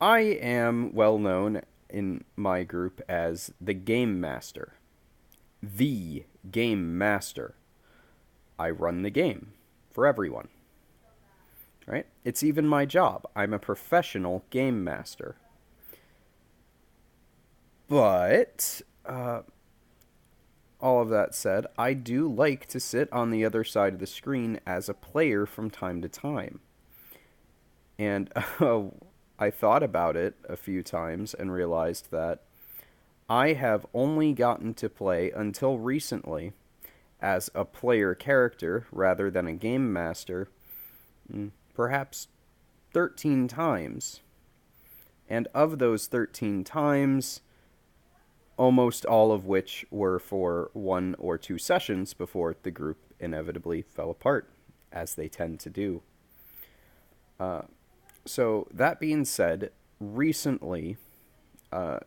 I am well known in my group as the Game Master. The Game Master. I run the game for everyone, right? It's even my job. I'm a professional game master. But, all of that said, I do like to sit on the other side of the screen as a player from time to time. And I thought about it a few times and realized that I have only gotten to play until recently as a player character rather than a game master, perhaps 13 times. And of those 13 times, almost all of which were for one or two sessions before the group inevitably fell apart, as they tend to do. So, that being said, recently,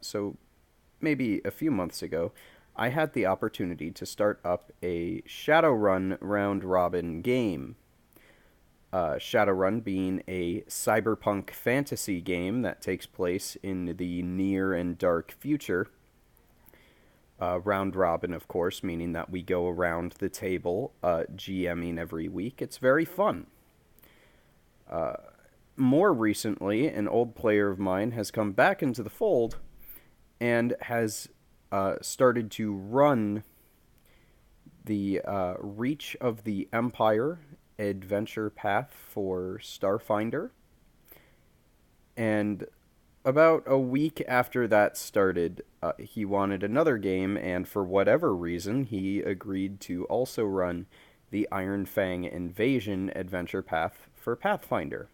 so maybe a few months ago, I had the opportunity to start up a Shadowrun round robin game. Shadowrun being a cyberpunk fantasy game that takes place in the near and dark future. Round robin, of course, meaning that we go around the table GMing every week. It's very fun. More recently, an old player of mine has come back into the fold and has started to run the Reach of the Empire adventure path for Starfinder. And about a week after that started, he wanted another game, and for whatever reason, he agreed to also run the Iron Fang Invasion adventure path for Pathfinder.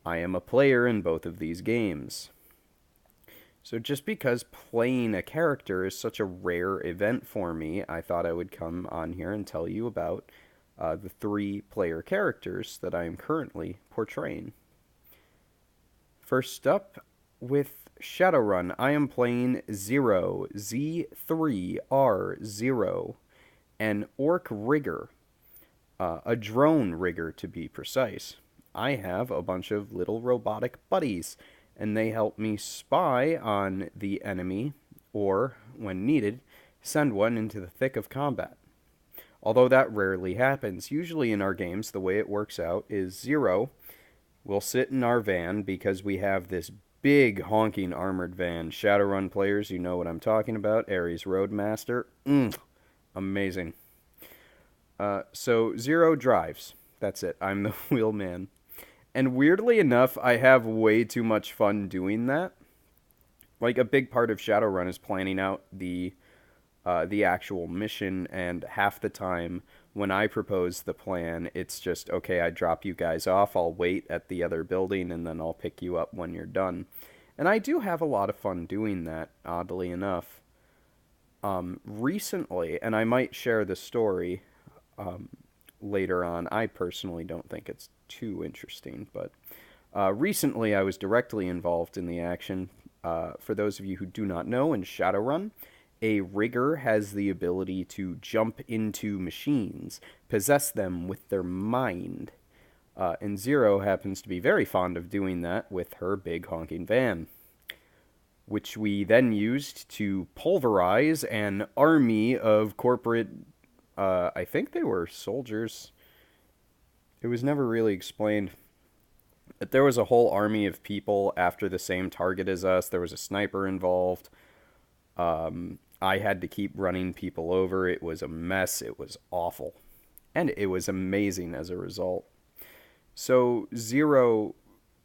I am a player in both of these games. So just because playing a character is such a rare event for me, I thought I would come on here and tell you about the three player characters that I am currently portraying. First up, with Shadowrun, I am playing Zero, Z3R0, an orc rigger, a drone rigger to be precise. I have a bunch of little robotic buddies, and they help me spy on the enemy, or, when needed, send one into the thick of combat. Although that rarely happens, usually in our games, the way it works out is Zero will sit in our van because we have this big honking armored van. Shadowrun players, you know what I'm talking about. Ares Roadmaster. Amazing. So Zero drives. That's it. I'm the wheelman. And weirdly enough, I have way too much fun doing that. Like, a big part of Shadowrun is planning out the actual mission, and half the time when I propose the plan, it's just, okay, I drop you guys off, I'll wait at the other building, and then I'll pick you up when you're done. And I do have a lot of fun doing that, oddly enough. Recently, and I might share the story later on, I personally don't think it's too interesting, but recently I was directly involved in the action. For those of you who do not know, in Shadowrun, a rigger has the ability to jump into machines, possess them with their mind. And Zero happens to be very fond of doing that with her big honking van, which we then used to pulverize an army of corporate, I think they were soldiers. It was never really explained. But there was a whole army of people after the same target as us. There was a sniper involved. I had to keep running people over. It was a mess. It was awful. And it was amazing as a result. So, Zero,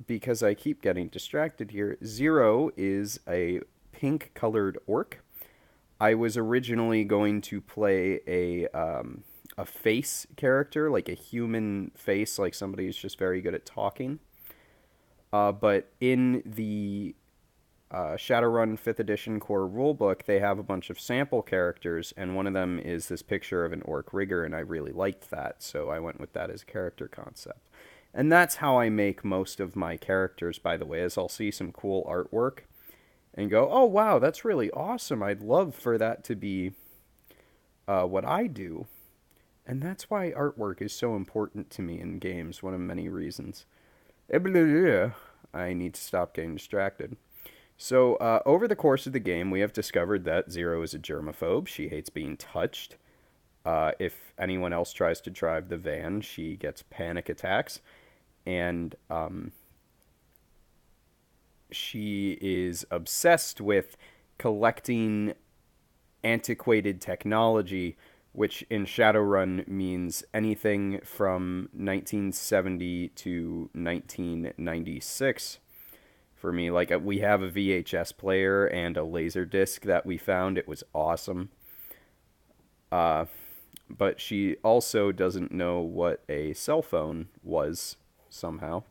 because I keep getting distracted here, Zero is a pink colored orc. I was originally going to play a face character, like a human face, like somebody who's just very good at talking. But in the Shadowrun 5th edition core rulebook, they have a bunch of sample characters, and one of them is this picture of an orc rigger, and I really liked that, so I went with that as a character concept. And that's how I make most of my characters, by the way, is I'll see some cool artwork and go, oh wow, that's really awesome, I'd love for that to be what I do. And that's why artwork is so important to me in games, one of many reasons. I need to stop getting distracted. So, over the course of the game, we have discovered that Zero is a germaphobe. She hates being touched. If anyone else tries to drive the van, she gets panic attacks. And she is obsessed with collecting antiquated technology, which in Shadowrun means anything from 1970 to 1996 for me. Like, we have a VHS player and a laser disc that we found. It was awesome. Uh, but she also doesn't know what a cell phone was somehow.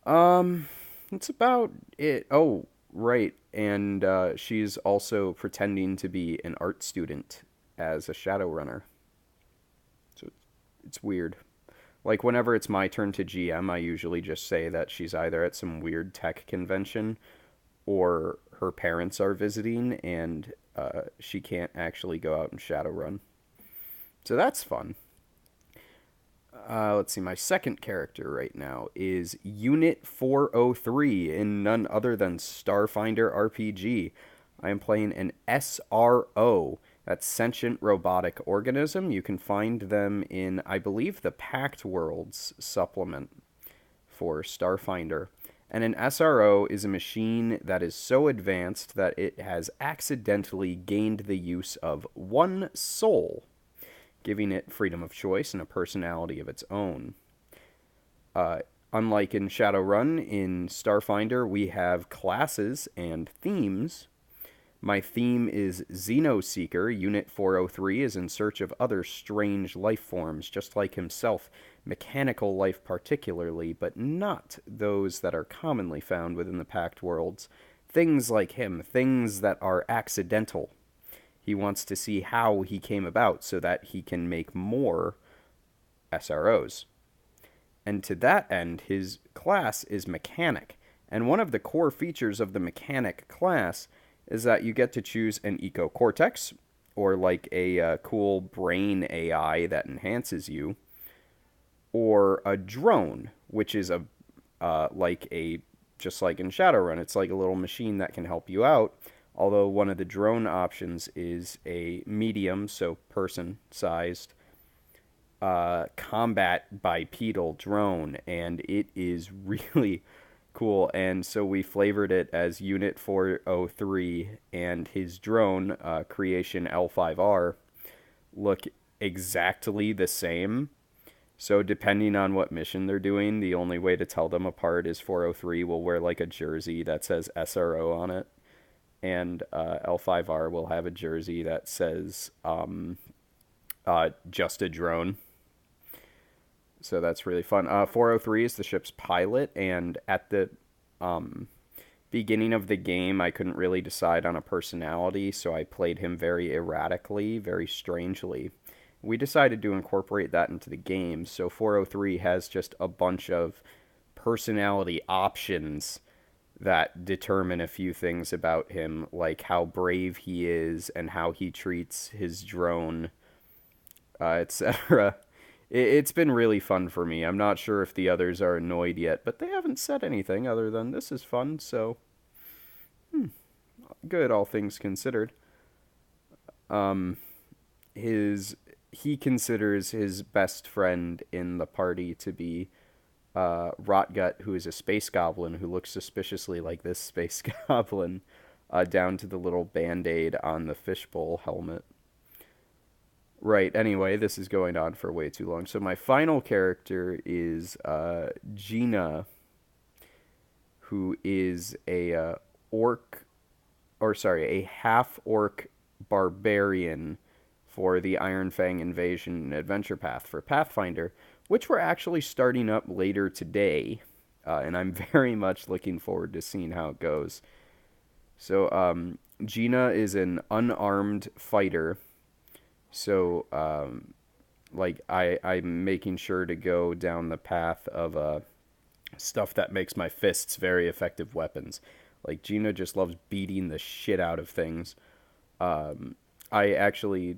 Um, it's about it. Oh, right. And she's also pretending to be an art student as a Shadowrunner. So it's weird. Like, whenever it's my turn to GM, I usually just say that she's either at some weird tech convention or her parents are visiting and she can't actually go out and Shadowrun. So that's fun. Let's see, my second character right now is Unit 403 in none other than Starfinder RPG. I am playing an SRO, that's Sentient Robotic Organism. You can find them in, I believe, the Packed Worlds supplement for Starfinder. And an SRO is a machine that is so advanced that it has accidentally gained the use of one soul, giving it freedom of choice and a personality of its own. Uh, Unlike in Shadowrun, in Starfinder we have classes and themes. My theme is Xenoseeker. Unit 403 is in search of other strange life forms, just like himself, mechanical life particularly, but not those that are commonly found within the Pact Worlds. Things like him, things that are accidental. He wants to see how he came about so that he can make more SROs. And to that end, his class is Mechanic. And one of the core features of the Mechanic class is that you get to choose an Eco Cortex, or like a cool brain AI that enhances you, or a drone, which is a like a just like in Shadowrun, it's like a little machine that can help you out. Although one of the drone options is a medium, so person-sized, combat bipedal drone, and it is really cool. And so we flavored it as Unit 403, and his drone, Creation L5R, look exactly the same. So depending on what mission they're doing, the only way to tell them apart is 403 will wear like a jersey that says SRO on it, and L5R will have a jersey that says just a drone. So that's really fun. 403 is the ship's pilot, and at the beginning of the game, I couldn't really decide on a personality, so I played him very erratically, very strangely. We decided to incorporate that into the game, so 403 has just a bunch of personality options that determine a few things about him, like how brave he is and how he treats his drone, etc. It's been really fun for me. I'm not sure if the others are annoyed yet, but they haven't said anything other than this is fun, so good, all things considered. Um, his he considers his best friend in the party to be Rotgut, who is a space goblin who looks suspiciously like this space goblin, down to the little band-aid on the fishbowl helmet. Right, anyway, this is going on for way too long. So my final character is Gina, who is a orc, or sorry, a half-orc barbarian for the Iron Fang Invasion Adventure Path for Pathfinder, which we're actually starting up later today, and I'm very much looking forward to seeing how it goes. So, Gina is an unarmed fighter, so, like, I'm making sure to go down the path of stuff that makes my fists very effective weapons. Like, Gina just loves beating the shit out of things. I actually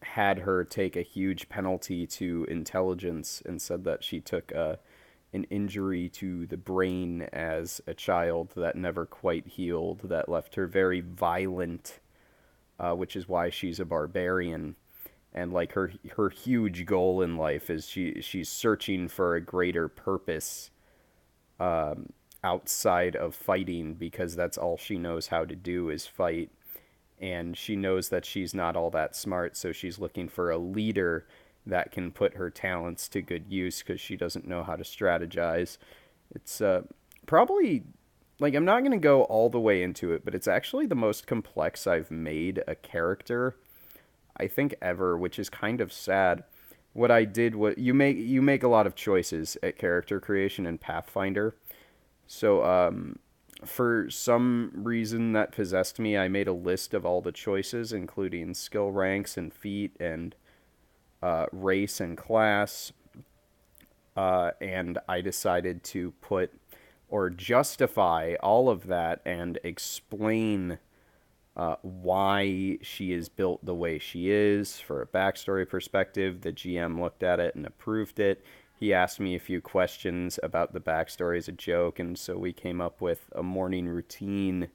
had her take a huge penalty to intelligence and said that she took an injury to the brain as a child that never quite healed, that left her very violent, which is why she's a barbarian. And like her huge goal in life is she's searching for a greater purpose outside of fighting, because that's all she knows how to do is fight. And she knows that she's not all that smart, so she's looking for a leader that can put her talents to good use, because she doesn't know how to strategize. It's probably, like, I'm not going to go all the way into it, but it's actually the most complex I've made a character, I think, ever, which is kind of sad. What I did was, you make a lot of choices at character creation in Pathfinder. So for some reason that possessed me, I made a list of all the choices, including skill ranks and feat and race and class. And I decided to put or justify all of that and explain why she is built the way she is for a backstory perspective. The GM looked at it and approved it. He asked me a few questions about the backstory as a joke, and so we came up with a morning routine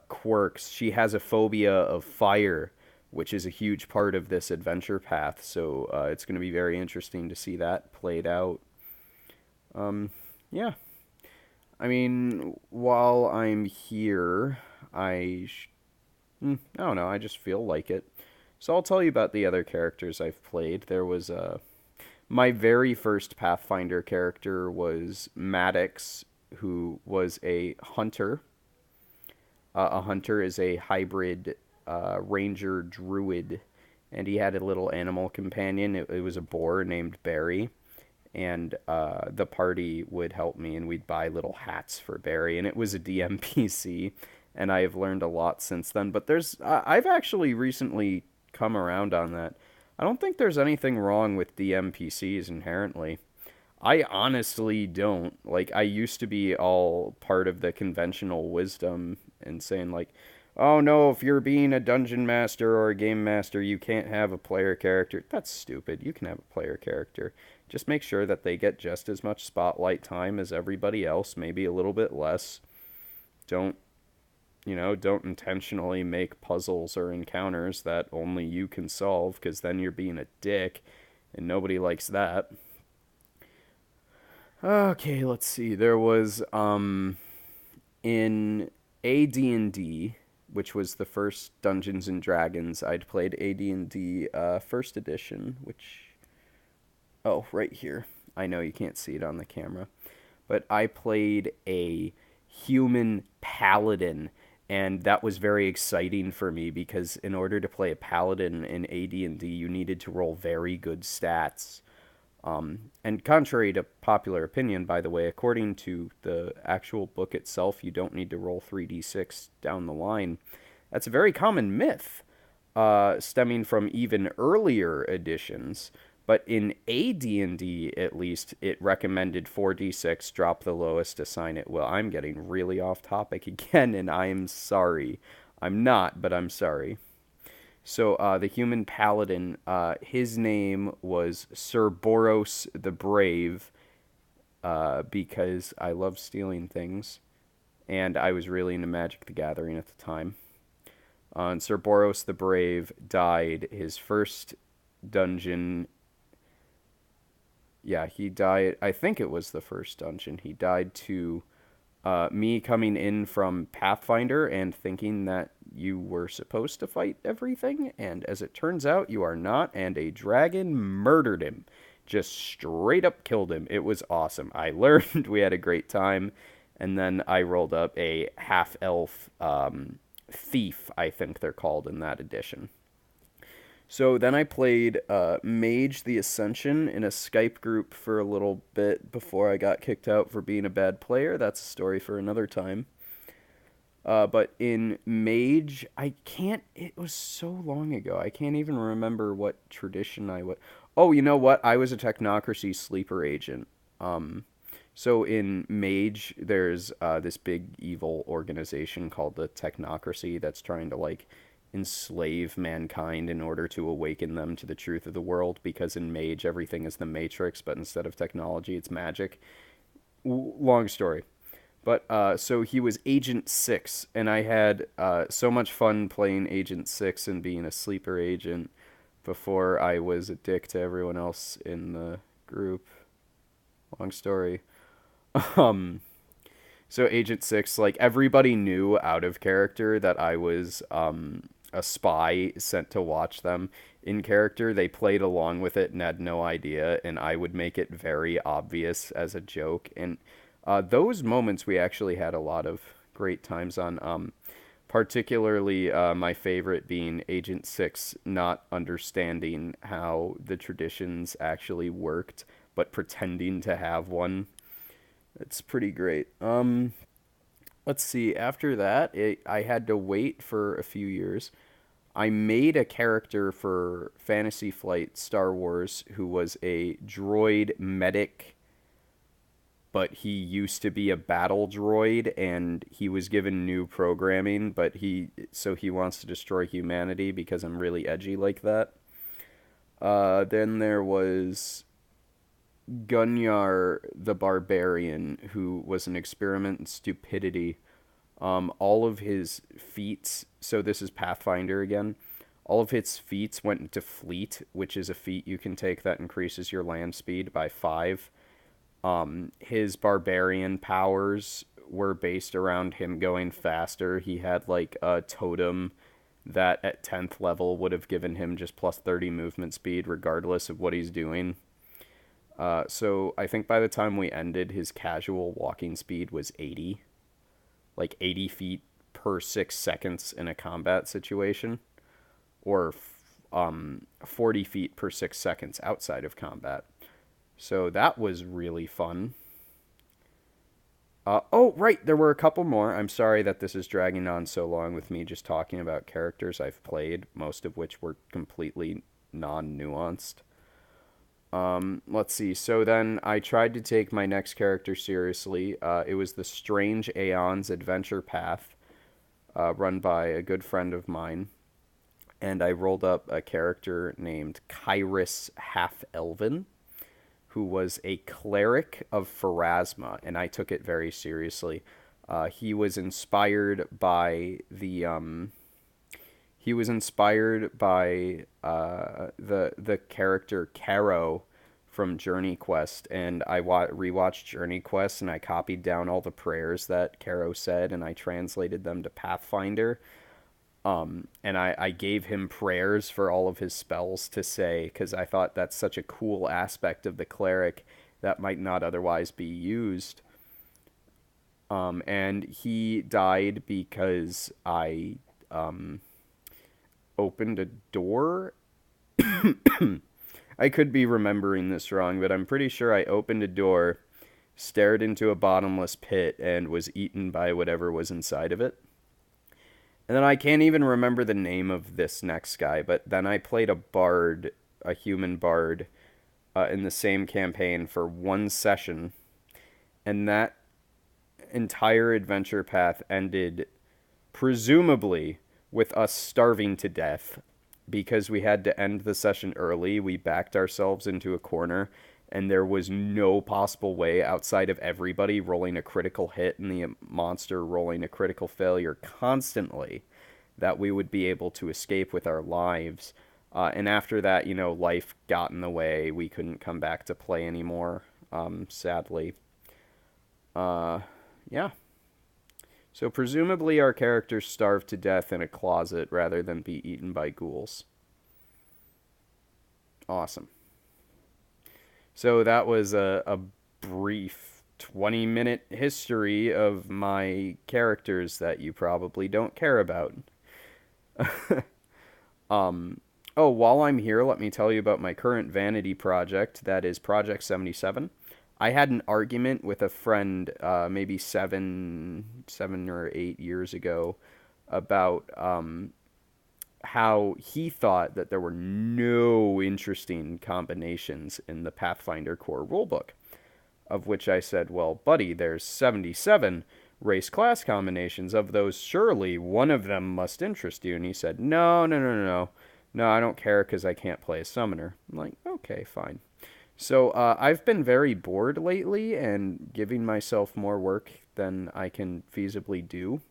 quirks. She has a phobia of fire, which is a huge part of this adventure path, so it's going to be very interesting to see that played out. Yeah. I mean, while I'm here, I don't know, I just feel like it. So I'll tell you about the other characters I've played. There was my very first Pathfinder character was Maddox, who was a hunter. A hunter is a hybrid ranger druid, and he had a little animal companion. It was a boar named Barry, and the party would help me, and we'd buy little hats for Barry, and it was a DMPC, and I have learned a lot since then. But I've actually recently come around on that. I don't think there's anything wrong with DMPCs inherently. I honestly don't. Like, I used to be all part of the conventional wisdom and saying, like, oh no, if you're being a dungeon master or a game master, you can't have a player character. That's stupid. You can have a player character. Just make sure that they get just as much spotlight time as everybody else, maybe a little bit less. Don't, don't intentionally make puzzles or encounters that only you can solve, because then you're being a dick, and nobody likes that. Okay, let's see. There was in AD&D, which was the first Dungeons and Dragons. I'd played AD&D first edition, which right here. I know you can't see it on the camera, but I played a human paladin, and that was very exciting for me because in order to play a paladin in AD&D, you needed to roll very good stats. And contrary to popular opinion, by the way, according to the actual book itself, you don't need to roll 3d6 down the line. That's a very common myth, stemming from even earlier editions. But in AD&D, at least, it recommended 4d6, drop the lowest, assign it. Well, I'm getting really off topic again, and I'm sorry. I'm not, but I'm sorry. So the human paladin, his name was Sir Boros the Brave, because I love stealing things, and I was really into Magic the Gathering at the time. And Sir Boros the Brave died his first dungeon. Yeah, he died. I think it was the first dungeon. He died to me coming in from Pathfinder and thinking that you were supposed to fight everything, and as it turns out, you are not, and a dragon murdered him. Just straight up killed him. It was awesome. I learned, we had a great time, and then I rolled up a half-elf thief, I think they're called in that edition. So then I played Mage the Ascension in a Skype group for a little bit before I got kicked out for being a bad player. That's a story for another time. But in Mage, it was so long ago. I can't even remember what tradition I was. Oh, you know what? I was a Technocracy sleeper agent. So in Mage, there's this big evil organization called the Technocracy that's trying to, like, enslave mankind in order to awaken them to the truth of the world, because in Mage everything is the Matrix, but instead of technology it's magic. Long story. But so he was Agent 6, and I had so much fun playing Agent 6 and being a sleeper agent before I was a dick to everyone else in the group. Long story. Um, so Agent 6, like, everybody knew out of character that I was a spy sent to watch them. In character, they played along with it and had no idea, and I would make it very obvious as a joke. And those moments we actually had a lot of great times on. Particularly, my favorite being Agent 6 not understanding how the traditions actually worked, but pretending to have one. It's pretty great. Let's see. After that, I had to wait for a few years. I made a character for Fantasy Flight Star Wars who was a droid medic, but he used to be a battle droid and he was given new programming, but he wants to destroy humanity because I'm really edgy like that. Then there was Gunyar the Barbarian, who was an experiment in stupidity. All of his feats, so this is Pathfinder again, all of his feats went into Fleet, which is a feat you can take that increases your land speed by 5. His barbarian powers were based around him going faster. He had like a totem that at 10th level would have given him just plus 30 movement speed regardless of what he's doing. So I think by the time we ended, his casual walking speed was 80. Like 80 feet per 6 seconds in a combat situation. Or 40 feet per 6 seconds outside of combat. So that was really fun. Oh, right, there were a couple more. I'm sorry that this is dragging on so long with me just talking about characters I've played, most of which were completely non-nuanced. Let's see. So then I tried to take my next character seriously. It was the Strange Aeons Adventure Path, run by a good friend of mine. And I rolled up a character named Kyrus Half-Elven, who was a cleric of Pharasma, and I took it very seriously. He was inspired by the character Caro from Journey Quest, and I rewatched Journey Quest, and I copied down all the prayers that Caro said, and I translated them to Pathfinder. And I gave him prayers for all of his spells to say, because I thought that's such a cool aspect of the cleric that might not otherwise be used. And he died because I opened a door. I could be remembering this wrong, but I'm pretty sure I opened a door, stared into a bottomless pit, and was eaten by whatever was inside of it. And then I can't even remember the name of this next guy, but then I played a bard, a human bard, in the same campaign for one session, and that entire adventure path ended, presumably, with us starving to death. Because we had to end the session early, we backed ourselves into a corner, and there was no possible way outside of everybody rolling a critical hit and the monster rolling a critical failure constantly that we would be able to escape with our lives. And after that, life got in the way. We couldn't come back to play anymore, sadly. Yeah. So presumably our characters starved to death in a closet rather than be eaten by ghouls. Awesome. So that was a brief 20-minute history of my characters that you probably don't care about. Oh, while I'm here, let me tell you about my current vanity project, that is Project 77. I had an argument with a friend maybe 7 or 8 years ago about how he thought that there were no interesting combinations in the Pathfinder core rulebook. Of which I said, well, buddy, there's 77. race class combinations. Of those, surely one of them must interest you. And he said, no, no, no, no, no. No, I don't care because I can't play a summoner. I'm like, okay, fine. So I've been very bored lately and giving myself more work than I can feasibly do.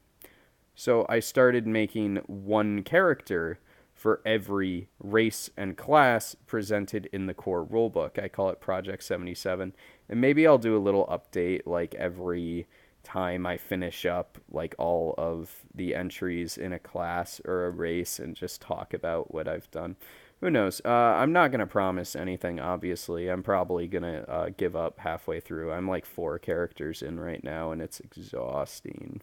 So I started making one character for every race and class presented in the core rulebook. I call it Project 77. And maybe I'll do a little update like every time I finish up like all of the entries in a class or a race and just talk about what I've done. Who knows? I'm not going to promise anything, obviously. I'm probably going to give up halfway through. I'm like 4 characters in right now, and it's exhausting.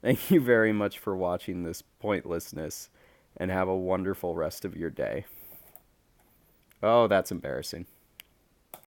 Thank you very much for watching this pointlessness, and have a wonderful rest of your day. Oh, that's embarrassing.